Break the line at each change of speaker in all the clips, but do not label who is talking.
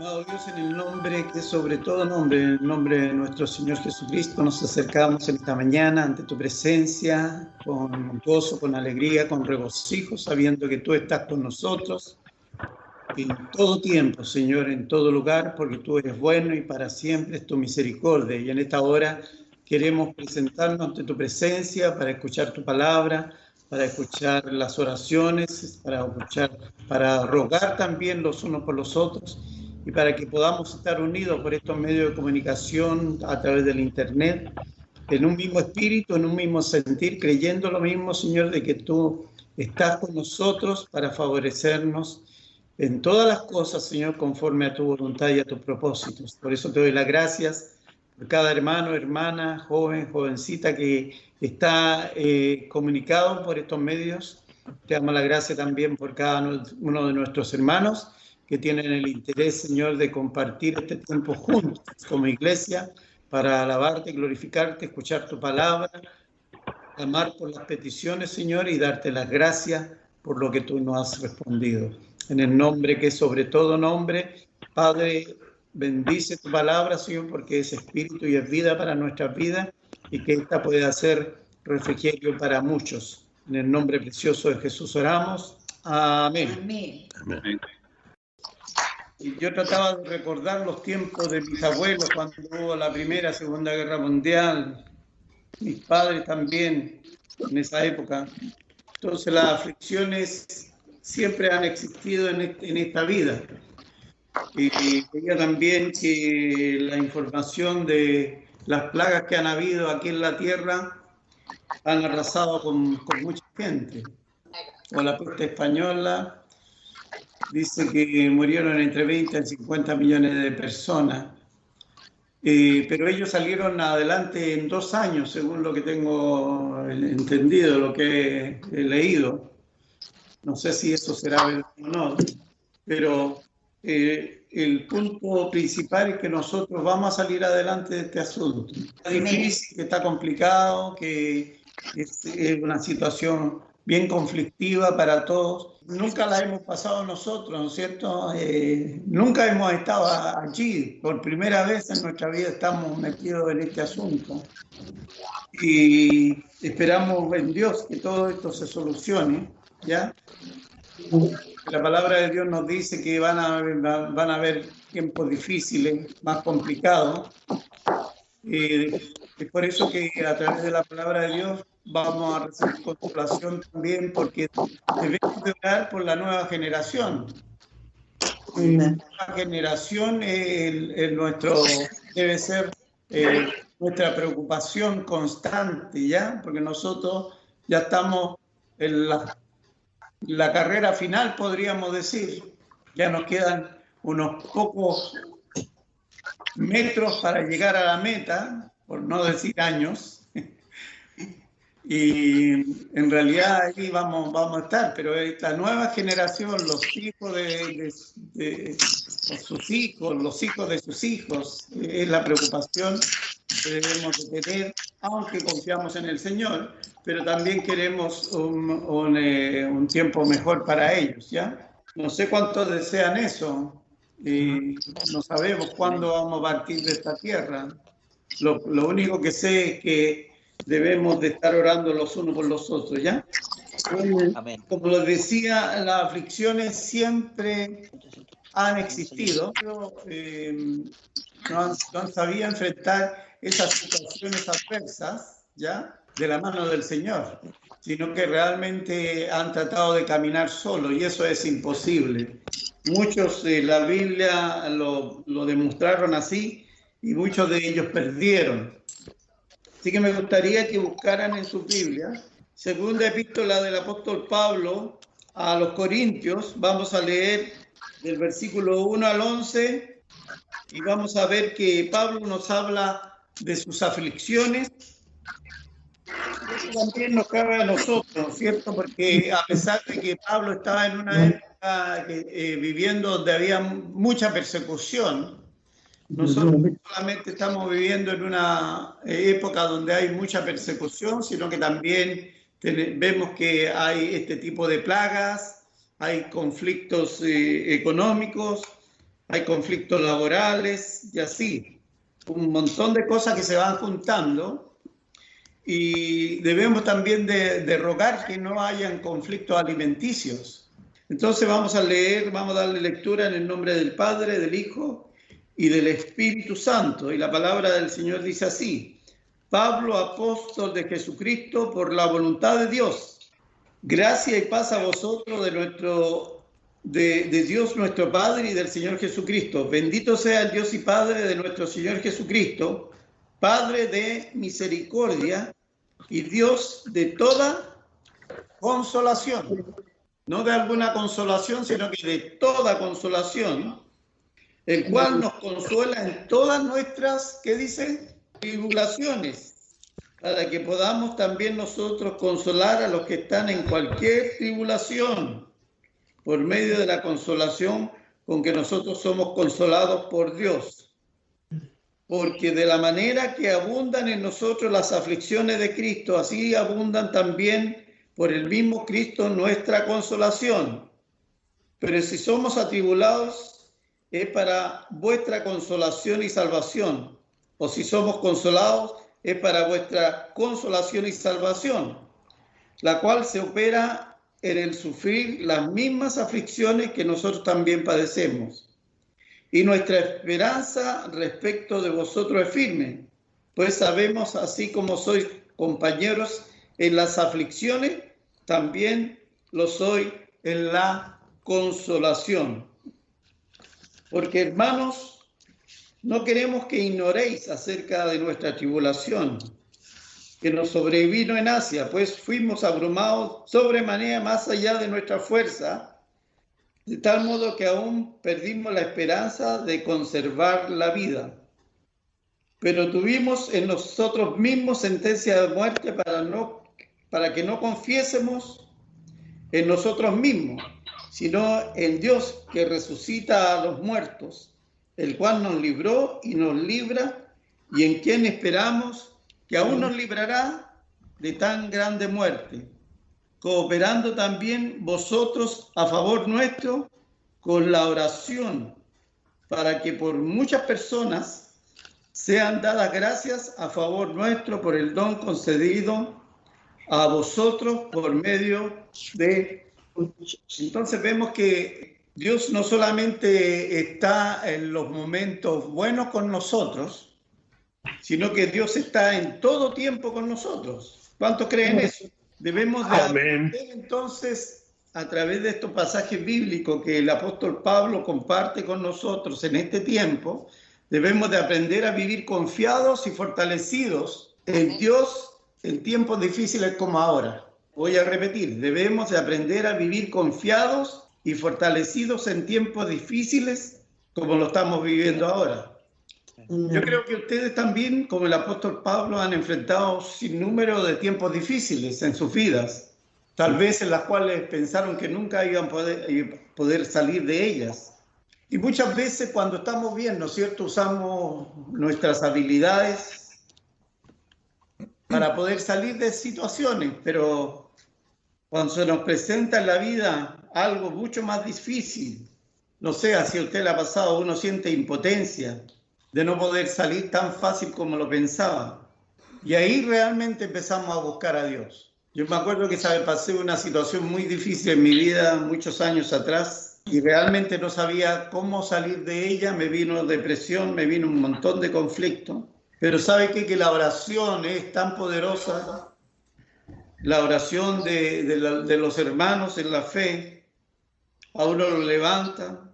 Amado Dios, en el nombre que es sobre todo nombre, en el nombre de nuestro Señor Jesucristo, nos acercamos en esta mañana ante tu presencia con gozo, con alegría, con regocijo, sabiendo que tú estás con nosotros en todo tiempo, Señor, en todo lugar, porque tú eres bueno y para siempre es tu misericordia. Y en esta hora queremos presentarnos ante tu presencia para escuchar tu palabra, para escuchar las oraciones, para rogar también los unos por los otros y para que podamos estar unidos por estos medios de comunicación a través del Internet, en un mismo espíritu, en un mismo sentir, creyendo lo mismo, Señor, de que tú estás con nosotros para favorecernos en todas las cosas, Señor, conforme a tu voluntad y a tus propósitos. Por eso te doy las gracias por cada hermano, hermana, joven, jovencita que está comunicado por estos medios. Te damos la gracia también por cada uno de nuestros hermanos que tienen el interés, Señor, de compartir este tiempo juntos como iglesia para alabarte, glorificarte, escuchar tu palabra, clamar por las peticiones, Señor, y darte las gracias por lo que tú nos has respondido. En el nombre que es sobre todo nombre, Padre, bendice tu palabra, Señor, porque es espíritu y es vida para nuestras vidas y que esta pueda ser refrigerio para muchos. En el nombre precioso de Jesús oramos. Amén.
Amén.
Amén.
Y yo trataba de recordar los tiempos de mis abuelos cuando hubo la Primera, Segunda Guerra Mundial, mis padres también en esa época. Entonces las aflicciones siempre han existido en esta vida. Y veía también que la información de las plagas que han habido aquí en la tierra han arrasado con mucha gente. O la peste española, dice que murieron entre 20 y 50 millones de personas. Pero ellos salieron adelante en 2 años, según lo que tengo entendido, lo que he leído. No sé si eso será verdad o no, pero el punto principal es que nosotros vamos a salir adelante de este asunto. Está difícil, que está complicado, que es una situación bien conflictiva para todos. Nunca la hemos pasado nosotros, ¿no es cierto? Nunca hemos estado allí. Por primera vez en nuestra vida estamos metidos en este asunto. Y esperamos en Dios que todo esto se solucione, ¿ya? La palabra de Dios nos dice que van a haber tiempos difíciles, más complicados. Es por eso que a través de la palabra de Dios vamos a recibir consolación también, porque debemos de orar por la nueva generación. La nueva generación debe ser nuestra preocupación constante, ¿ya? Porque nosotros ya estamos en la carrera final, podríamos decir. Ya nos quedan unos pocos metros para llegar a la meta, por no decir años. Y en realidad ahí vamos a estar, pero esta nueva generación, los hijos de sus hijos, los hijos de sus hijos, es la preocupación que debemos de tener, aunque confiamos en el Señor, pero también queremos un tiempo mejor para ellos, ¿ya? No sé cuántos desean eso, no sabemos cuándo vamos a partir de esta tierra. Lo único que sé es que debemos de estar orando los unos por los otros, ¿ya?
Amén.
Como les decía, las aflicciones siempre han existido, pero no han sabido enfrentar esas situaciones adversas, ¿ya? De la mano del Señor, sino que realmente han tratado de caminar solo y eso es imposible. Muchos de la Biblia lo demostraron así y muchos de ellos perdieron. Así que me gustaría que buscaran en su Biblia, segunda epístola del apóstol Pablo a los Corintios. Vamos a leer del versículo 1 al 11 y vamos a ver que Pablo nos habla de sus aflicciones. Eso también nos cabe a nosotros, ¿cierto? Porque a pesar de que Pablo estaba en una época viviendo donde había mucha persecución, nosotros no solamente estamos viviendo en una época donde hay mucha persecución, sino que también vemos que hay este tipo de plagas, hay conflictos económicos, hay conflictos laborales y así. Un montón de cosas que se van juntando y debemos también de rogar que no hayan conflictos alimenticios. Entonces vamos a leer, vamos a darle lectura en el nombre del Padre, del Hijo y del Espíritu Santo. Y la palabra del Señor dice así: Pablo, apóstol de Jesucristo, por la voluntad de Dios, gracia y paz a vosotros de Dios nuestro Padre y del Señor Jesucristo. Bendito sea el Dios y Padre de nuestro Señor Jesucristo, Padre de misericordia y Dios de toda consolación. No de alguna consolación, sino que de toda consolación, el cual nos consuela en todas nuestras, ¿qué dice? Tribulaciones, para que podamos también nosotros consolar a los que están en cualquier tribulación, por medio de la consolación con que nosotros somos consolados por Dios. Porque de la manera que abundan en nosotros las aflicciones de Cristo, así abundan también por el mismo Cristo nuestra consolación. Pero si somos atribulados, es para vuestra consolación y salvación. O si somos consolados, es para vuestra consolación y salvación, la cual se opera en el sufrir las mismas aflicciones que nosotros también padecemos. Y nuestra esperanza respecto de vosotros es firme, pues sabemos, así como sois compañeros en las aflicciones, también lo soy en la consolación. Porque, hermanos, no queremos que ignoréis acerca de nuestra tribulación que nos sobrevino en Asia, pues fuimos abrumados sobremanera más allá de nuestra fuerza, de tal modo que aún perdimos la esperanza de conservar la vida. Pero tuvimos en nosotros mismos sentencia de muerte para que no confiésemos en nosotros mismos, sino en Dios que resucita a los muertos, el cual nos libró y nos libra, y en quien esperamos que aún nos librará de tan grande muerte, cooperando también vosotros a favor nuestro con la oración, para que por muchas personas sean dadas gracias a favor nuestro por el don concedido a vosotros por medio de... Entonces vemos que Dios no solamente está en los momentos buenos con nosotros, sino que Dios está en todo tiempo con nosotros. ¿Cuántos creen eso? Debemos de aprender entonces, a través de estos pasajes bíblicos que el apóstol Pablo comparte con nosotros en este tiempo, debemos de aprender a vivir confiados y fortalecidos en Dios en tiempos difíciles como ahora. Voy a repetir, debemos de aprender a vivir confiados y fortalecidos en tiempos difíciles como lo estamos viviendo ahora. Yo creo que ustedes también, como el apóstol Pablo, han enfrentado sin número de tiempos difíciles en sus vidas, tal vez en las cuales pensaron que nunca iban a poder salir de ellas. Y muchas veces cuando estamos bien, ¿no es cierto?, usamos nuestras habilidades para poder salir de situaciones, pero cuando se nos presenta en la vida algo mucho más difícil, no sé, si a usted le ha pasado, uno siente impotencia de no poder salir tan fácil como lo pensaba. Y ahí realmente empezamos a buscar a Dios. Yo me acuerdo que pasé una situación muy difícil en mi vida muchos años atrás y realmente no sabía cómo salir de ella. Me vino depresión, me vino un montón de conflicto. Pero ¿sabe qué? Que la oración es tan poderosa. La oración de los hermanos en la fe, a uno lo levantan,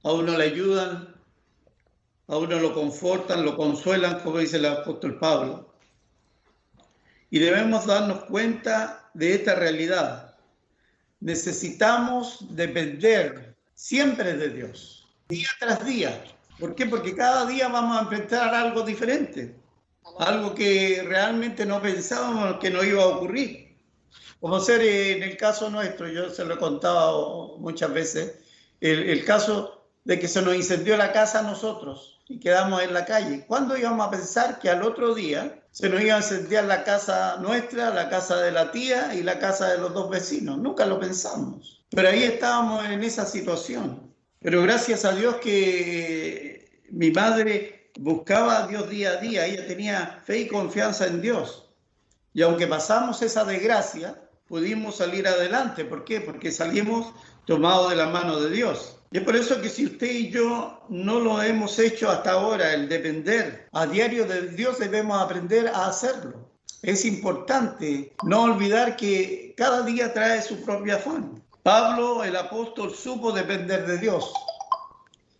a uno le ayudan, a uno lo confortan, lo consuelan, como dice el apóstol Pablo. Y debemos darnos cuenta de esta realidad. Necesitamos depender siempre de Dios, día tras día. ¿Por qué? Porque cada día vamos a enfrentar algo diferente, algo que realmente no pensábamos que nos iba a ocurrir. Como ser en el caso nuestro, yo se lo he contado muchas veces, el caso de que se nos incendió la casa a nosotros y quedamos en la calle. ¿Cuándo íbamos a pensar que al otro día se nos iba a incendiar la casa nuestra, la casa de la tía y la casa de los dos vecinos? Nunca lo pensamos. Pero ahí estábamos en esa situación. Pero gracias a Dios que mi madre buscaba a Dios día a día, ella tenía fe y confianza en Dios. Y aunque pasamos esa desgracia, pudimos salir adelante. ¿Por qué? Porque salimos tomados de la mano de Dios. Y es por eso que si usted y yo no lo hemos hecho hasta ahora, el depender a diario de Dios, debemos aprender a hacerlo. Es importante no olvidar que cada día trae su propio afán. Pablo, el apóstol, supo depender de Dios.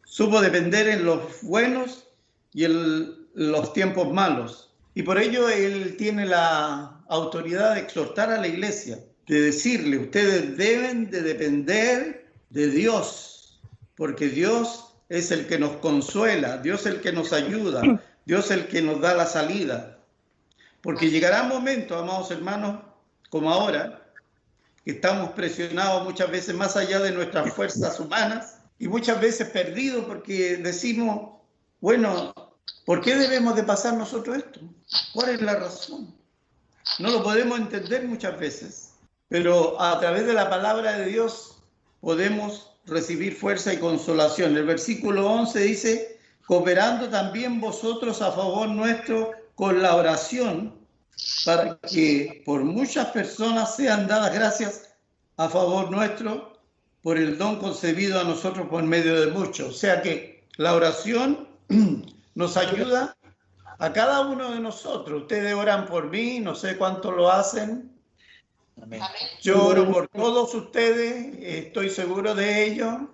Supo depender en los buenos y en los tiempos malos. Y por ello él tiene la autoridad de exhortar a la iglesia, de decirle, ustedes deben de depender de Dios, porque Dios es el que nos consuela, Dios es el que nos ayuda, Dios es el que nos da la salida. Porque llegará un momento, amados hermanos, como ahora, que estamos presionados muchas veces más allá de nuestras fuerzas humanas y muchas veces perdidos porque decimos, bueno, ¿por qué debemos de pasar nosotros esto? ¿Cuál es la razón? No lo podemos entender muchas veces, pero a través de la palabra de Dios podemos recibir fuerza y consolación. El versículo 11 dice, cooperando también vosotros a favor nuestro con la oración, para que por muchas personas sean dadas gracias a favor nuestro por el don concebido a nosotros por medio de muchos. O sea que la oración nos ayuda a cada uno de nosotros. Ustedes oran por mí, no sé cuánto lo hacen.
Amén.
Yo oro por todos ustedes, estoy seguro de ello.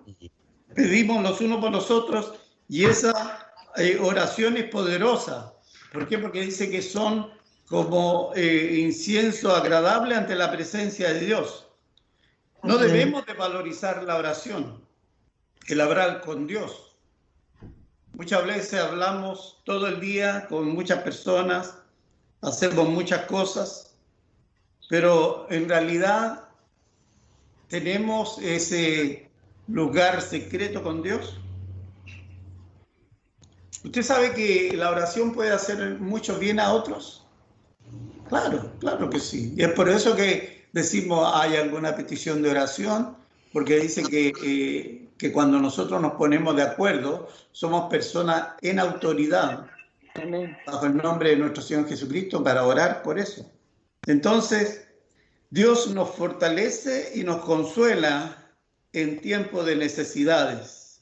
Pedimos los unos por los otros y esa oración es poderosa. ¿Por qué? Porque dice que son como incienso agradable ante la presencia de Dios. No debemos de valorizar la oración, el hablar con Dios. Muchas veces hablamos todo el día con muchas personas, hacemos muchas cosas, pero en realidad tenemos ese lugar secreto con Dios. ¿Usted sabe que la oración puede hacer mucho bien a otros? Claro, claro que sí. Y es por eso que decimos hay alguna petición de oración, porque dice que cuando nosotros nos ponemos de acuerdo, somos personas en autoridad, bajo el nombre de nuestro Señor Jesucristo, para orar por eso. Entonces, Dios nos fortalece y nos consuela en tiempo de necesidades.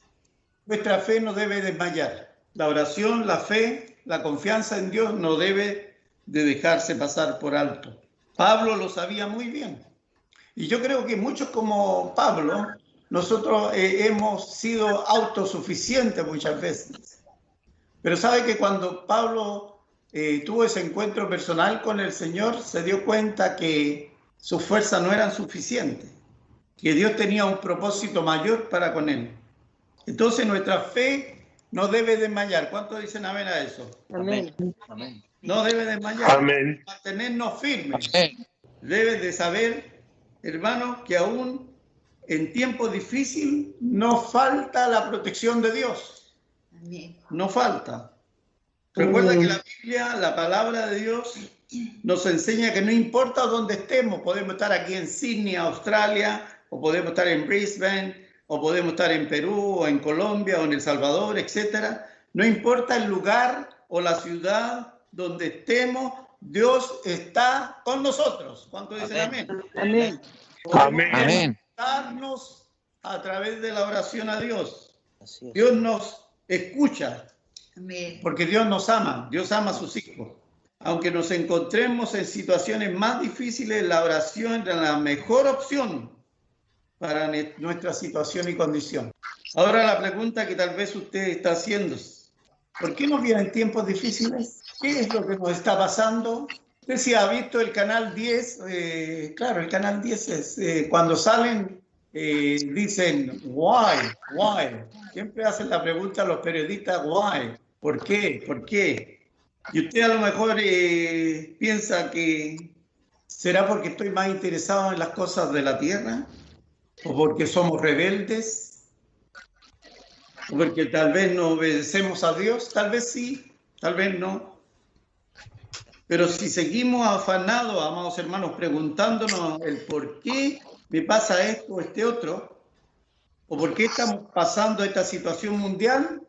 Nuestra fe no debe desmayar. La oración, la fe, la confianza en Dios no debe de dejarse pasar por alto. Pablo lo sabía muy bien. Y yo creo que muchos como Pablo, nosotros hemos sido autosuficientes muchas veces. Pero sabe que cuando Pablo tuvo ese encuentro personal con el Señor, se dio cuenta que sus fuerzas no eran suficientes, que Dios tenía un propósito mayor para con él. Entonces nuestra fe no debe desmayar. ¿Cuántos dicen amén a eso?
Amén. Amén.
No debe desmayar.
Amén.
Mantenernos firmes.
Amén.
Debes de saber, hermano, que aún en tiempos difíciles no falta la protección de Dios. No falta. Recuerda que la Biblia, la palabra de Dios, nos enseña que no importa dónde estemos, podemos estar aquí en Sydney, Australia, o podemos estar en Brisbane, o podemos estar en Perú, o en Colombia, o en El Salvador, etc. No importa el lugar o la ciudad donde estemos, Dios está con nosotros. ¿Cuántos dicen amén?
Amén.
Amén.
Amén.
Darnos a través de la oración a Dios.
Así es.
Dios nos escucha,
Amén.
porque Dios nos ama, Dios ama a sus hijos. Aunque nos encontremos en situaciones más difíciles, la oración es la mejor opción para nuestra situación y condición. Ahora la pregunta que tal vez usted está haciendo es, ¿por qué nos vienen tiempos difíciles? ¿Qué es lo que nos está pasando? Usted si ha visto el canal 10, claro, el canal 10 es cuando salen, dicen, why? Siempre hacen la pregunta a los periodistas, why? ¿Por qué? ¿Por qué? Y usted a lo mejor piensa que será porque estoy más interesado en las cosas de la tierra, o porque somos rebeldes, o porque tal vez no obedecemos a Dios, tal vez sí, tal vez no. Pero si seguimos afanados, amados hermanos, preguntándonos el por qué me pasa esto o este otro, o por qué estamos pasando esta situación mundial,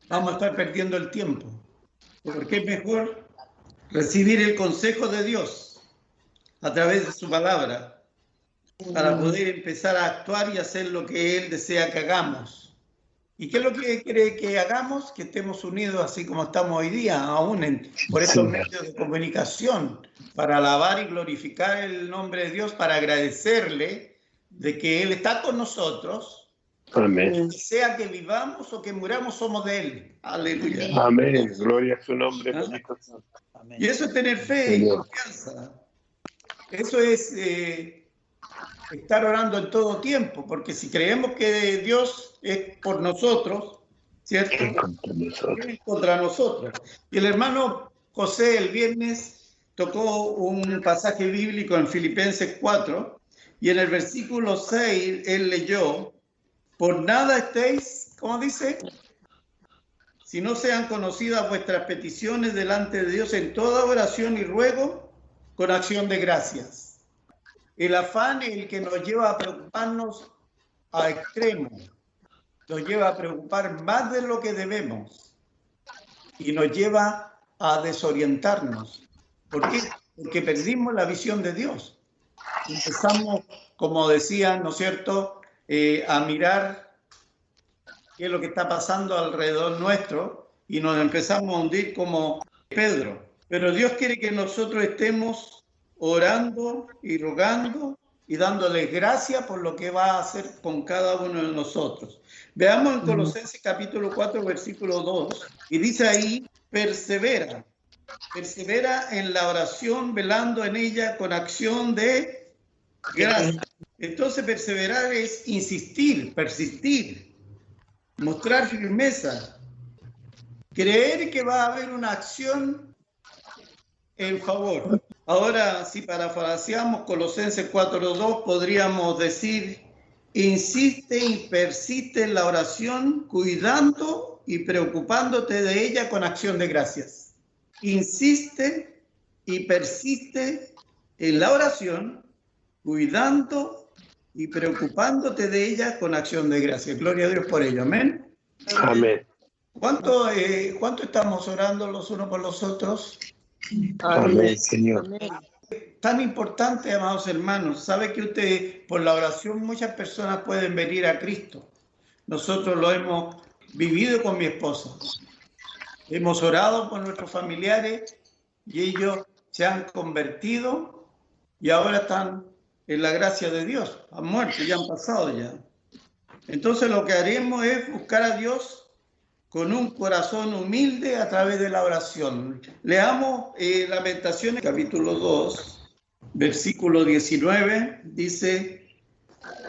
vamos a estar perdiendo el tiempo. Porque es mejor recibir el consejo de Dios a través de su palabra para poder empezar a actuar y hacer lo que Él desea que hagamos. ¿Y qué es lo que quiere que hagamos? Que estemos unidos así como estamos hoy día, aún por estos medios de comunicación, para alabar y glorificar el nombre de Dios, para agradecerle de que Él está con nosotros.
Amén.
Sea que vivamos o que muramos, somos de Él. Aleluya.
Amén. Gloria a su nombre.
¿Ah?
Amén.
Y eso es tener fe y confianza. Eso es estar orando en todo tiempo, porque si creemos que Dios es por nosotros, ¿cierto? Es contra nosotros. Y el hermano José el viernes tocó un pasaje bíblico en Filipenses 4, y en el versículo 6 él leyó: por nada estéis, ¿cómo dice? Si no sean conocidas vuestras peticiones delante de Dios en toda oración y ruego con acción de gracias. El afán es el que nos lleva a preocuparnos a extremos, nos lleva a preocupar más de lo que debemos y nos lleva a desorientarnos. ¿Por qué? Porque perdimos la visión de Dios. Empezamos, como decían, ¿no es cierto?, a mirar qué es lo que está pasando alrededor nuestro y nos empezamos a hundir como Pedro. Pero Dios quiere que nosotros estemos orando y rogando y dándole gracias por lo que va a hacer con cada uno de nosotros. Veamos en Colosenses capítulo 4, versículo 2, y dice ahí: persevera en la oración, velando en ella con acción de gracias. Entonces perseverar es insistir, persistir, mostrar firmeza, creer que va a haber una acción en favor. Ahora, si parafraseamos Colosenses 4:2, podríamos decir: insiste y persiste en la oración, cuidando y preocupándote de ella con acción de gracias. Insiste y persiste en la oración, cuidando y preocupándote de ella con acción de gracias. Gloria a Dios por ello. Amén.
Amén.
¿Cuánto estamos orando los unos por los otros?
Amén, Señor.
Tan importante, amados hermanos. Sabe que usted, por la oración, muchas personas pueden venir a Cristo. Nosotros lo hemos vivido con mi esposa. Hemos orado por nuestros familiares y ellos se han convertido y ahora están en la gracia de Dios. Han muerto, ya han pasado ya. Entonces lo que haremos es buscar a Dios con un corazón humilde a través de la oración. Leamos Lamentaciones capítulo 2, versículo 19. Dice: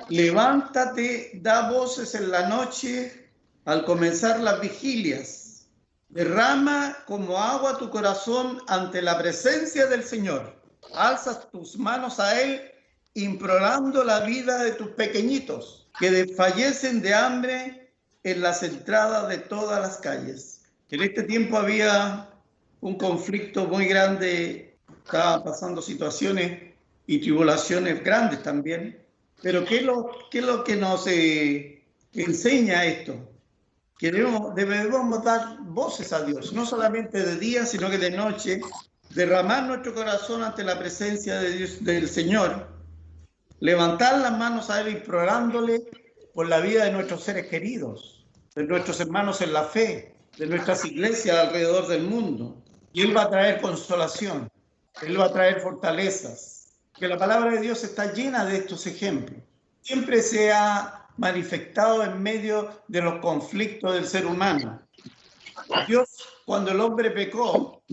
levántate, da voces en la noche al comenzar las vigilias. Derrama como agua tu corazón ante la presencia del Señor. Alzas tus manos a Él, implorando la vida de tus pequeñitos, que desfallecen de hambre en las entradas de todas las calles. En este tiempo había un conflicto muy grande, estaban pasando situaciones y tribulaciones grandes también. Pero ¿qué es lo que nos enseña esto? Que debemos dar voces a Dios, no solamente de día, sino que de noche, derramar nuestro corazón ante la presencia de Dios, del Señor, levantar las manos a Él implorándole por la vida de nuestros seres queridos, de nuestros hermanos en la fe, de nuestras iglesias alrededor del mundo. Y Él va a traer consolación, Él va a traer fortalezas. Que la palabra de Dios está llena de estos ejemplos. Siempre se ha manifestado en medio de los conflictos del ser humano. Dios, cuando el hombre pecó,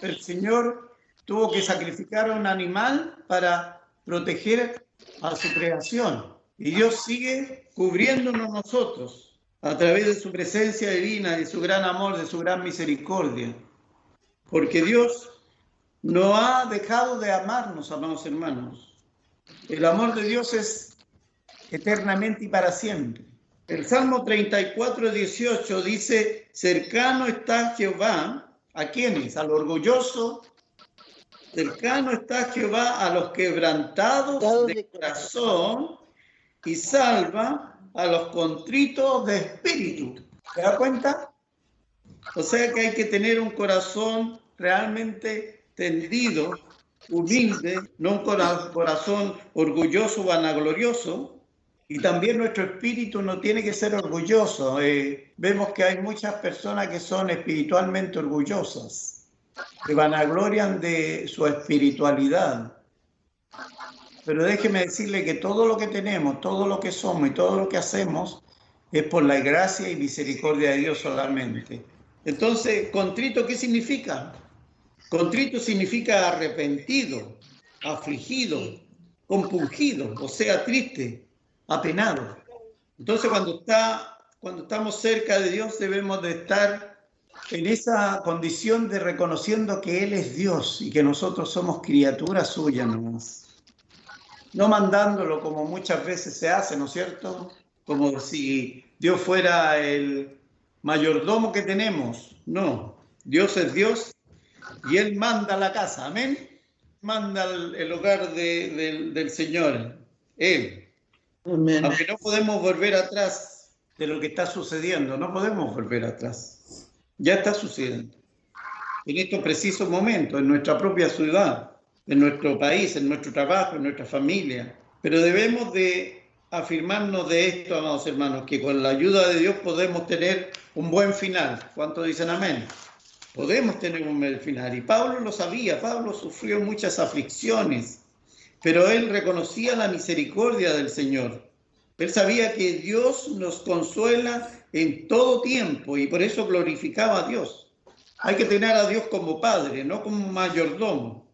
el Señor tuvo que sacrificar a un animal para proteger a su creación. Y Dios sigue cubriéndonos nosotros a través de su presencia divina, de su gran amor, de su gran misericordia. Porque Dios no ha dejado de amarnos, amados hermanos. El amor de Dios es eternamente y para siempre. El Salmo 34:18 dice: cercano está Jehová, ¿a quiénes? Al orgulloso. Cercano está Jehová a los quebrantados de corazón y salva a los contritos de espíritu. ¿Te das cuenta? O sea que hay que tener un corazón realmente tendido, humilde, no un corazón orgulloso, vanaglorioso. Y también nuestro espíritu no tiene que ser orgulloso. Vemos que hay muchas personas que son espiritualmente orgullosas, que vanaglorian de su espiritualidad. Pero déjeme decirle que todo lo que tenemos, todo lo que somos y todo lo que hacemos es por la gracia y misericordia de Dios solamente. Entonces, contrito, ¿qué significa? Contrito significa arrepentido, afligido, compungido, o sea, triste, apenado. Entonces, cuando estamos cerca de Dios, debemos de estar en esa condición de reconociendo que Él es Dios y que nosotros somos criaturas suyas nomás. No mandándolo como muchas veces se hace, ¿no es cierto? Como si Dios fuera el mayordomo que tenemos. No, Dios es Dios y Él manda la casa, amén. Manda el hogar del Señor, Él. Amén. Aunque no podemos volver atrás de lo que está sucediendo, no podemos volver atrás. Ya está sucediendo. En estos precisos momentos, en nuestra propia ciudad, en nuestro país, en nuestro trabajo, en nuestra familia. Pero debemos de afirmarnos de esto, amados hermanos, que con la ayuda de Dios podemos tener un buen final. ¿Cuántos dicen amén? Podemos tener un buen final. Y Pablo lo sabía, Pablo sufrió muchas aflicciones, pero él reconocía la misericordia del Señor. Él sabía que Dios nos consuela en todo tiempo y por eso glorificaba a Dios. Hay que tener a Dios como Padre, no como mayordomo.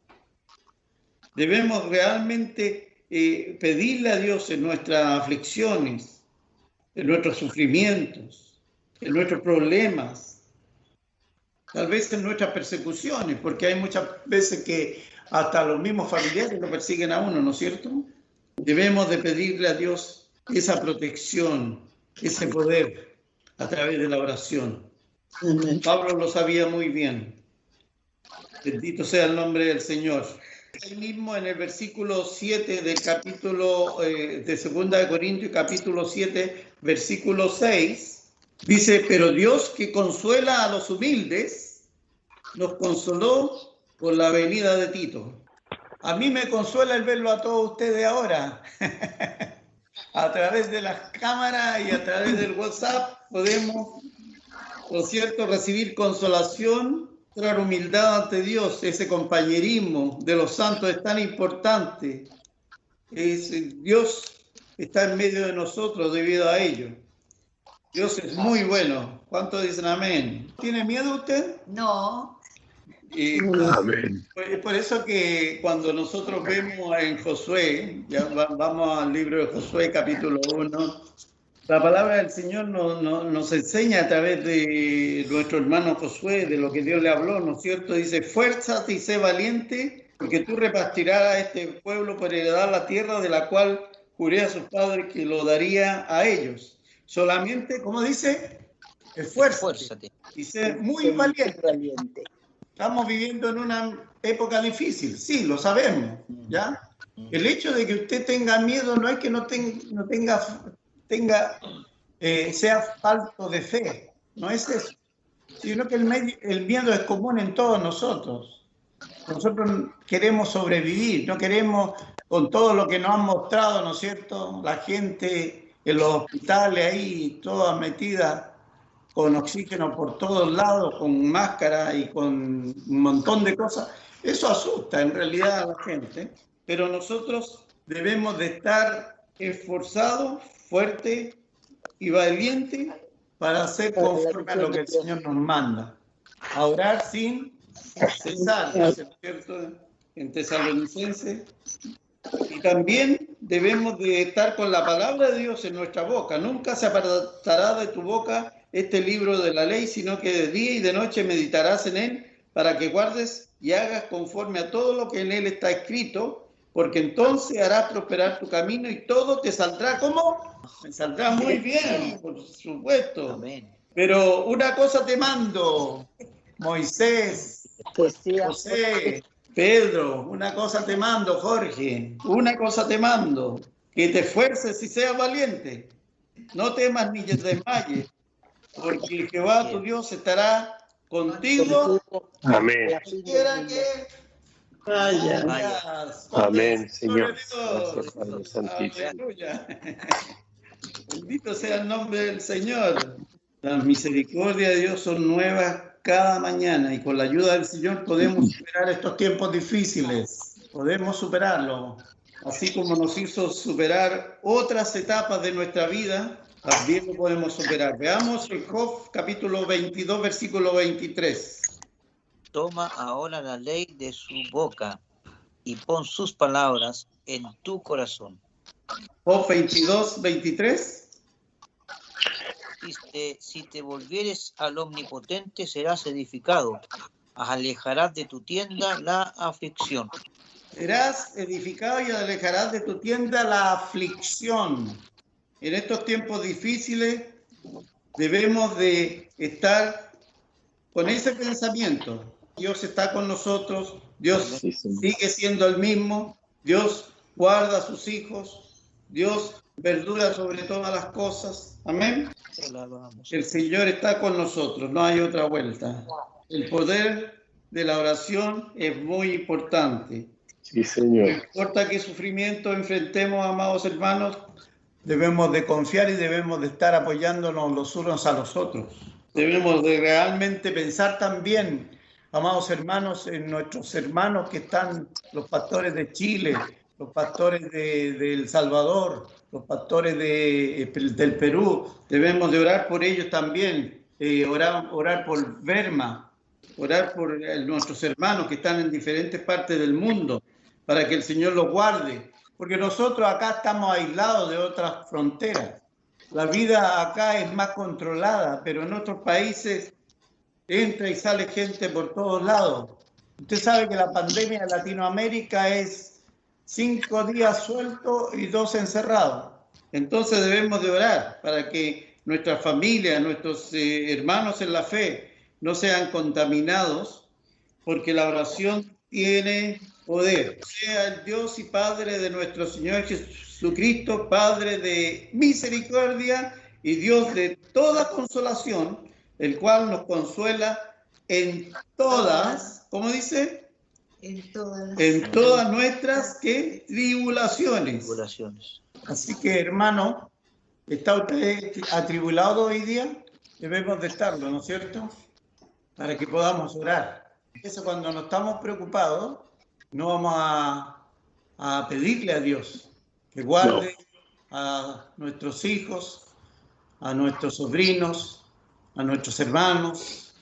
Debemos realmente pedirle a Dios en nuestras aflicciones, en nuestros sufrimientos, en nuestros problemas, tal vez en nuestras persecuciones, porque hay muchas veces que hasta los mismos familiares lo persiguen a uno, ¿no es cierto? Debemos de pedirle a Dios esa protección, ese poder a través de la oración. Amén. Pablo lo sabía muy bien. Bendito sea el nombre del Señor. Ahí mismo en el versículo 7 del capítulo de 2 de Corintios, capítulo 7, versículo 6, dice, pero Dios que consuela a los humildes, nos consoló con la venida de Tito. A mí me consuela el verlo a todos ustedes ahora. A través de las cámaras y a través del WhatsApp podemos, por cierto, recibir consolación, mostrar humildad ante Dios. Ese compañerismo de los santos es tan importante. Dios está en medio de nosotros debido a ello. Dios es muy bueno. ¿Cuántos dicen amén? ¿Tiene miedo usted?
No.
Amén.
Por eso que cuando nosotros vemos en Josué, ya vamos al libro de Josué, capítulo 1, la palabra del Señor nos enseña a través de nuestro hermano Josué, de lo que Dios le habló, ¿no es cierto? Dice, fuérzate y sé valiente, porque tú repartirás a este pueblo por heredar la tierra de la cual juré a sus padres que lo daría a ellos. Solamente, ¿cómo dice? Esfuérzate y sé muy valiente. Estamos viviendo en una época difícil, sí, lo sabemos, ¿ya? El hecho de que usted tenga miedo no es que sea falto de fe, no es eso, sino que el miedo es común en todos nosotros. Nosotros queremos sobrevivir, no queremos, con todo lo que nos han mostrado, ¿no es cierto? La gente en los hospitales ahí, todas metidas con oxígeno por todos lados, con máscara y con un montón de cosas. Eso asusta en realidad a la gente, pero nosotros debemos de estar esforzados, fuertes y valientes para hacer conforme a lo que el Señor nos manda. A orar sin cesar, ¿no es cierto? En Tesalonicenses. Y también debemos de estar con la palabra de Dios en nuestra boca. Nunca se apartará de tu boca este libro de la ley, sino que de día y de noche meditarás en él para que guardes y hagas conforme a todo lo que en él está escrito, porque entonces harás prosperar tu camino y todo te saldrá. ¿Cómo? Me saldrá muy bien, por supuesto. Amén. Pero una cosa te mando, Moisés, José, Pedro, una cosa te mando, Jorge, una cosa te mando, que te esfuerces y seas valiente. No temas ni te desmayes, porque Jehová tu Dios estará contigo.
Amén.
Quiera que vayas.
Amén, Señor.
Gloria a
Gracias, Padre
Dios.
Santísimo.
Aleluya. Bendito sea el nombre del Señor. Las misericordias de Dios son nuevas cada mañana y con la ayuda del Señor podemos superar estos tiempos difíciles. Podemos superarlo. Así como nos hizo superar otras etapas de nuestra vida, también lo podemos superar. Veamos el Job capítulo 22, versículo 23.
Toma ahora la ley de su boca y pon sus palabras en tu corazón.
Job 22, 23.
Si te volvieres al Omnipotente, serás edificado. Alejarás de tu tienda la aflicción.
Serás edificado y alejarás de tu tienda la aflicción. En estos tiempos difíciles debemos de estar con ese pensamiento. Dios está con nosotros, Dios sigue siendo el mismo, Dios guarda a sus hijos, Dios verdura sobre todas las cosas. Amén. El Señor está con nosotros, no hay otra vuelta. El poder de la oración es muy importante.
Sí, Señor.
No importa qué sufrimiento enfrentemos, amados hermanos, debemos de confiar y debemos de estar apoyándonos los unos a los otros. Debemos de realmente pensar también, amados hermanos, en nuestros hermanos que están, los pastores de Chile, los pastores de El Salvador, los pastores del Perú. Debemos de orar por ellos también, orar por Burma, orar por nuestros hermanos que están en diferentes partes del mundo, para que el Señor los guarde, porque nosotros acá estamos aislados de otras fronteras. La vida acá es más controlada, pero en otros países entra y sale gente por todos lados. Usted sabe que la pandemia en Latinoamérica es 5 días sueltos y 2 encerrados. Entonces debemos de orar para que nuestra familia, nuestros hermanos en la fe no sean contaminados, porque la oración tiene poder. Sea el Dios y Padre de nuestro Señor Jesucristo, Padre de misericordia y Dios de toda consolación, el cual nos consuela en todas, ¿cómo dice? En todas nuestras ¿qué? Tribulaciones. Así que, hermano, ¿está usted atribulado hoy día? Debemos de estarlo, ¿no es cierto? Para que podamos orar. Eso, cuando no estamos preocupados, no vamos a pedirle a Dios que guarde a nuestros hijos, a nuestros sobrinos, a nuestros hermanos,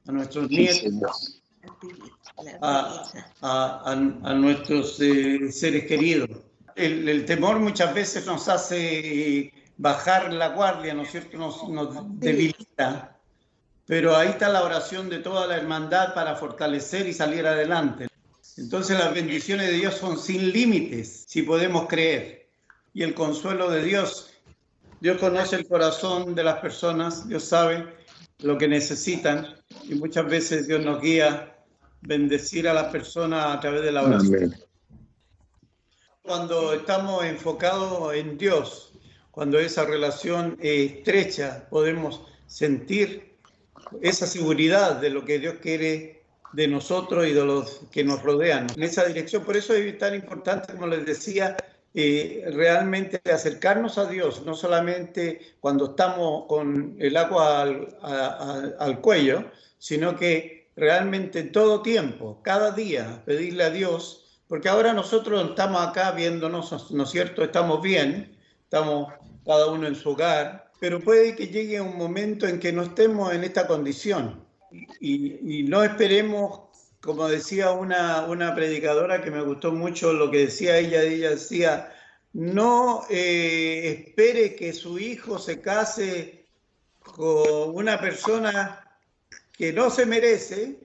a nuestros nietos, a nuestros seres queridos. El temor muchas veces nos hace bajar la guardia, ¿no es cierto? Nos debilita, pero ahí está la oración de toda la hermandad para fortalecer y salir adelante. Entonces las bendiciones de Dios son sin límites, si podemos creer. Y el consuelo de Dios, Dios conoce el corazón de las personas, Dios sabe lo que necesitan y muchas veces Dios nos guía a bendecir a las personas a través de la oración.
Amén.
Cuando estamos enfocados en Dios, cuando esa relación es estrecha, podemos sentir esa seguridad de lo que Dios quiere de nosotros y de los que nos rodean. En esa dirección, por eso es tan importante, como les decía, realmente acercarnos a Dios, no solamente cuando estamos con el agua al cuello, sino que realmente en todo tiempo, cada día, pedirle a Dios, porque ahora nosotros estamos acá viéndonos, ¿no es cierto? Estamos bien, estamos cada uno en su hogar, pero puede que llegue un momento en que no estemos en esta condición y no esperemos, como decía una predicadora que me gustó mucho lo que decía ella decía, no espere que su hijo se case con una persona que no se merece,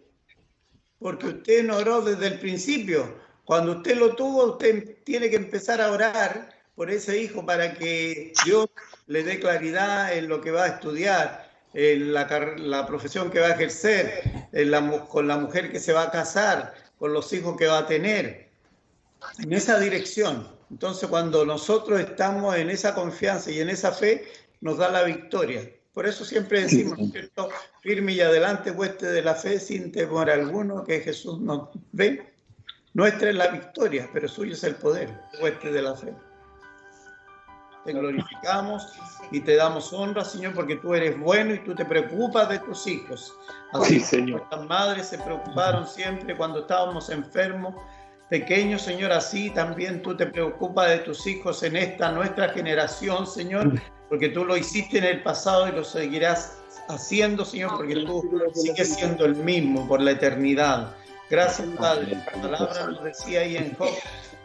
porque usted no oró desde el principio. Cuando usted lo tuvo, usted tiene que empezar a orar por ese hijo para que Dios le dé claridad en lo que va a estudiar, en la profesión que va a ejercer, con la mujer que se va a casar, con los hijos que va a tener. En esa dirección, Entonces, cuando nosotros estamos en esa confianza y en esa fe, nos da la victoria. Por eso siempre decimos, ¿no es cierto? Firme y adelante, hueste de la fe, sin temor alguno, que Jesús nos ve. Nuestra es la victoria, pero suyo es el poder, hueste de la fe. Te glorificamos y te damos honra, Señor, porque tú eres bueno y tú te preocupas de tus hijos. Así
Sí, Señor.
nuestras madres se preocuparon siempre cuando estábamos enfermos, pequeños, Señor, así también tú te preocupas de tus hijos en esta nuestra generación, Señor, porque tú lo hiciste en el pasado y lo seguirás haciendo, Señor, porque tú sigues siendo el mismo por la eternidad. Gracias, Padre. La palabra nos decía ahí en Job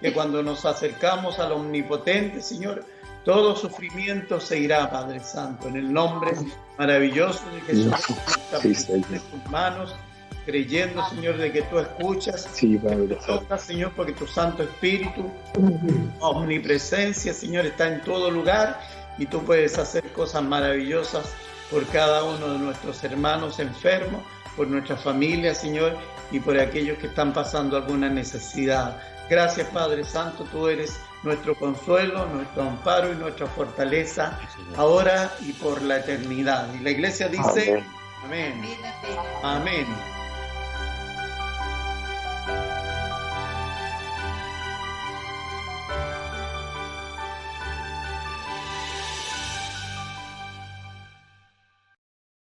que cuando nos acercamos al Omnipotente, Señor, todo sufrimiento se irá, Padre Santo, en el nombre maravilloso de Jesús.
Sí, Señor.
En tus manos, creyendo, Señor, de que tú escuchas.
Sí, Padre Santo.
Toca, Señor, porque tu Santo Espíritu, omnipresencia, Señor, está en todo lugar y tú puedes hacer cosas maravillosas por cada uno de nuestros hermanos enfermos, por nuestra familia, Señor, y por aquellos que están pasando alguna necesidad. Gracias, Padre Santo, tú eres nuestro consuelo, nuestro amparo y nuestra fortaleza, ahora y por la eternidad. Y la iglesia dice, amén. Amén. Amén.